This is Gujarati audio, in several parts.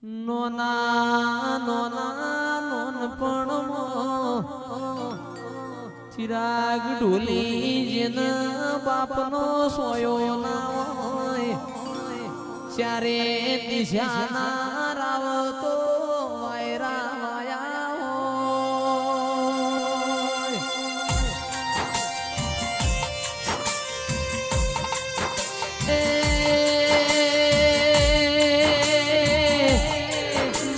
નોના નોના નોનપણમાં ચિરાગ ઢોલી જેન બાપનો સોયો ના હોય ચારે દિશાના રાવતો વાયરા વાયા હોય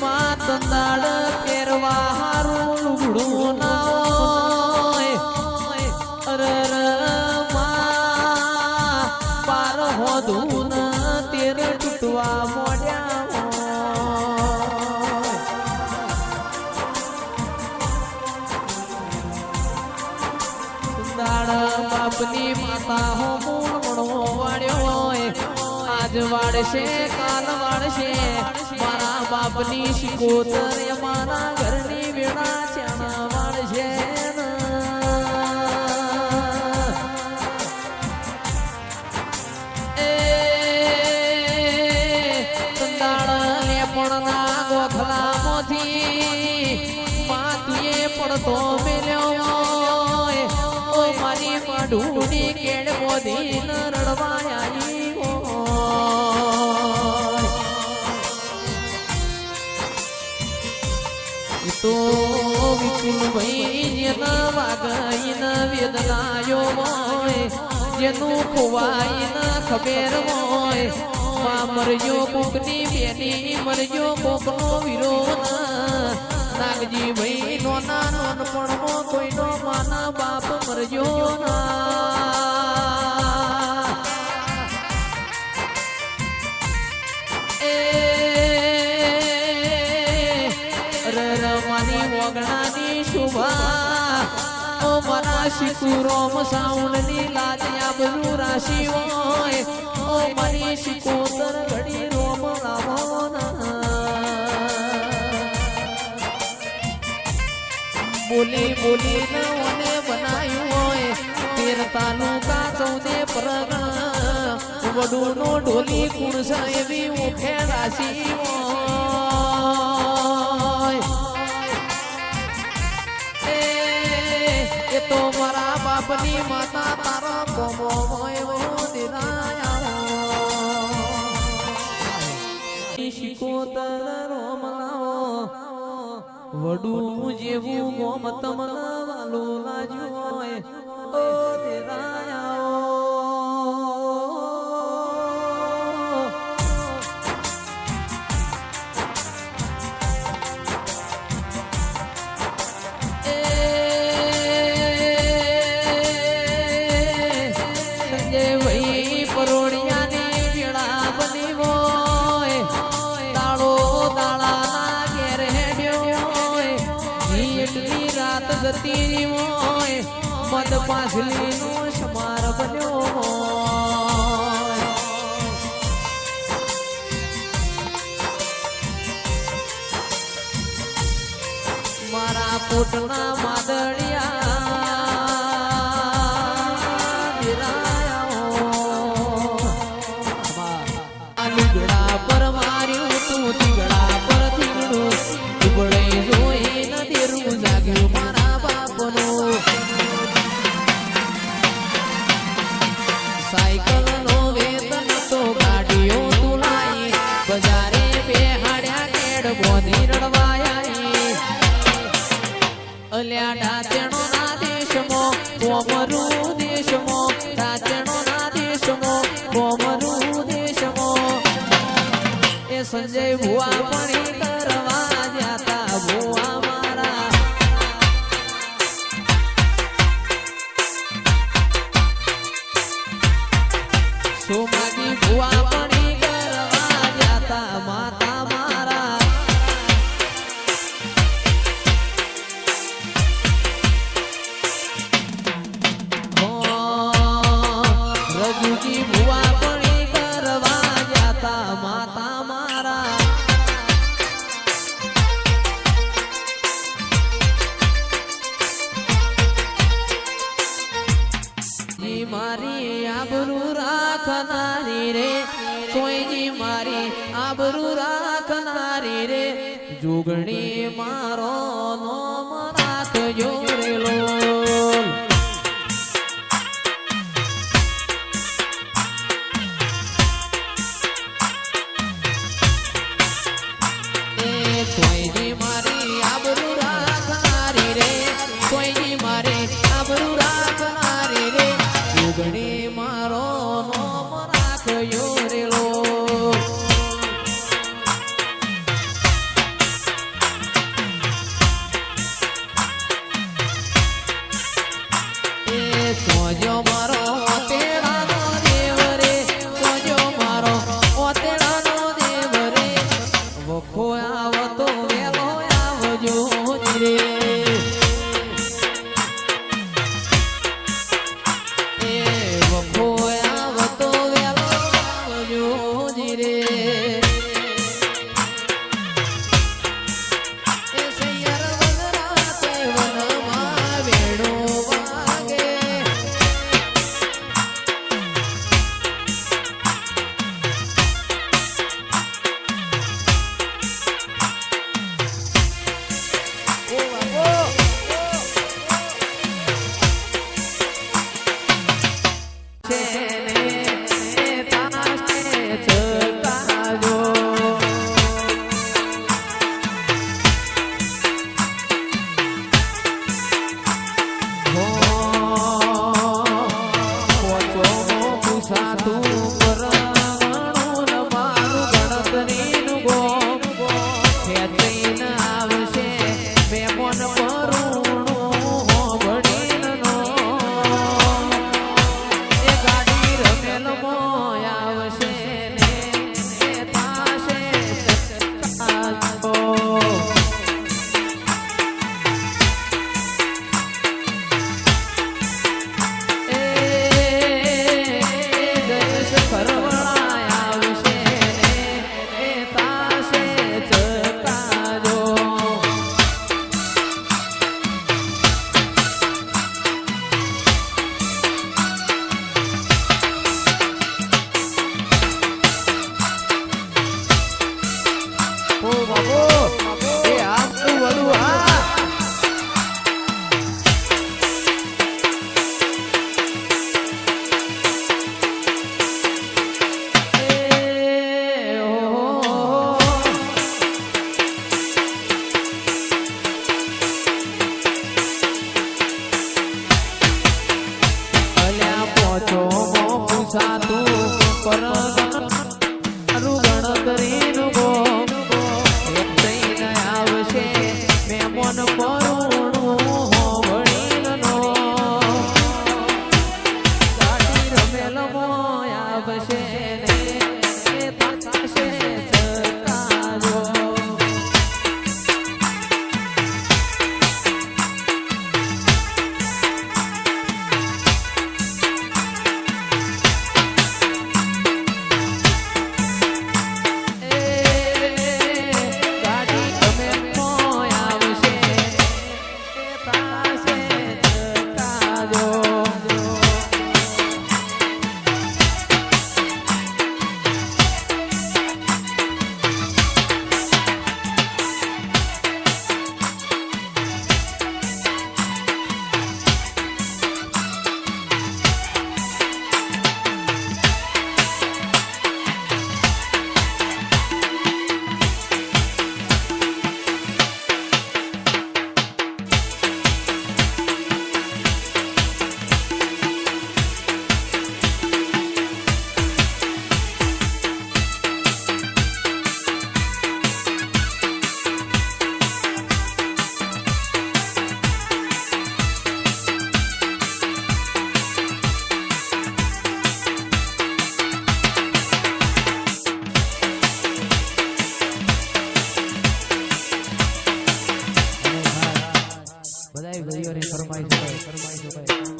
માતંદાડ પહેરવા હારું લુગડું ના હોય અરર માં પાર હોધું તેર તૂટવા મોડ્યા દાડ બાપની માતા હો મૂળ મણવો વાળ્યો હોય આજ વાળશે કાલ વાળશે મારા બાપની શિકોતર મારા ઘરની વેળા ચાણા વાળશે પડતો મેલ્યો ઓ મારી માઢુની કેડ મોદી ન રડવાઈ તો વિપુલ ભાઈ જેના વાગઈ ન વેદનાયો હોય જેનું ખોવાઈ ન ખબેર હોય માં મરજો કોકની બેની મરજો કોકનો વિરોધ નાગજી ભાઈ નોના નોનપણમાં કોઈનો માના બાપ મરજો ના એ રમાની વગણાની શુભા ઓ મારા શિકુરોમ સાઉન્ડની લાજ્યા બધું રાશિ હોય ઓ મારી શિકોતર ઘડી રોમ લાવો ના બોલી બોલી ને બનાવ્યું હોય તેર તાલુકા 14 પરગણા વડું નો ઢોલી કુણસ એવી ઉખે રાશી હોય એ તો મારા બાપની માતા તારા કોમો હોય શિકોતર રોમલાઓ વડું જેવું ગોમ તમને વાલો લાજ્યું હોય ઓ દેરાયા સંજય ભાઈ પરોડિયાની વેળા બની હોય તાળો દાળાના ઘેર રાત જતી હોય મદ પાછલી નો સમાર બન્યો હોય મારા પોટના માદળિયા તીગડા પર માર્યું તું તીગડા પર થીગડું ઉબળે જોઈ ન દેરું જાગ્યું મારા બાપનો સાયકલ નો વેતન તો ગાડીઓ તુલાઈ બજારે બેહાડ્યા કેડ બોધી રડવાયા અલ્યા ડાચણો ના દેશમાં કોમરું દેશમાં ડાચણો ના દેશમાં કોમરું દેશમાં એ સંજય ભુવા પણ કરવા જાતા ભુવા મારા સોમાજી ભુવા પણ કરવા જાતા માતા મારા રઘુજી ભુવા પણ કરવા જાતા માતા મારા મારી આબરૂ રાખનારી રે સોયજી મારી આબરૂ રાખનારી કનારી રે જુગણી મારો નોમ રાખજો રે લોલ સોયજી મારી આબરૂ રાખનારી રે સોયજી મારી આબરૂ રાખનારી રે જુગણી મારો નોમ રાખજો રે લોલ સોજો મારો ઓતેડાનો દેવ રે સોજો મારો ઓતેડાનો દેવ રે વખો આવતો વેલો આવજો રે એ વખો આવતો વેલો આવજો રે એ સૈયર વગરાતે વનમાં વેણો વાગે બાબો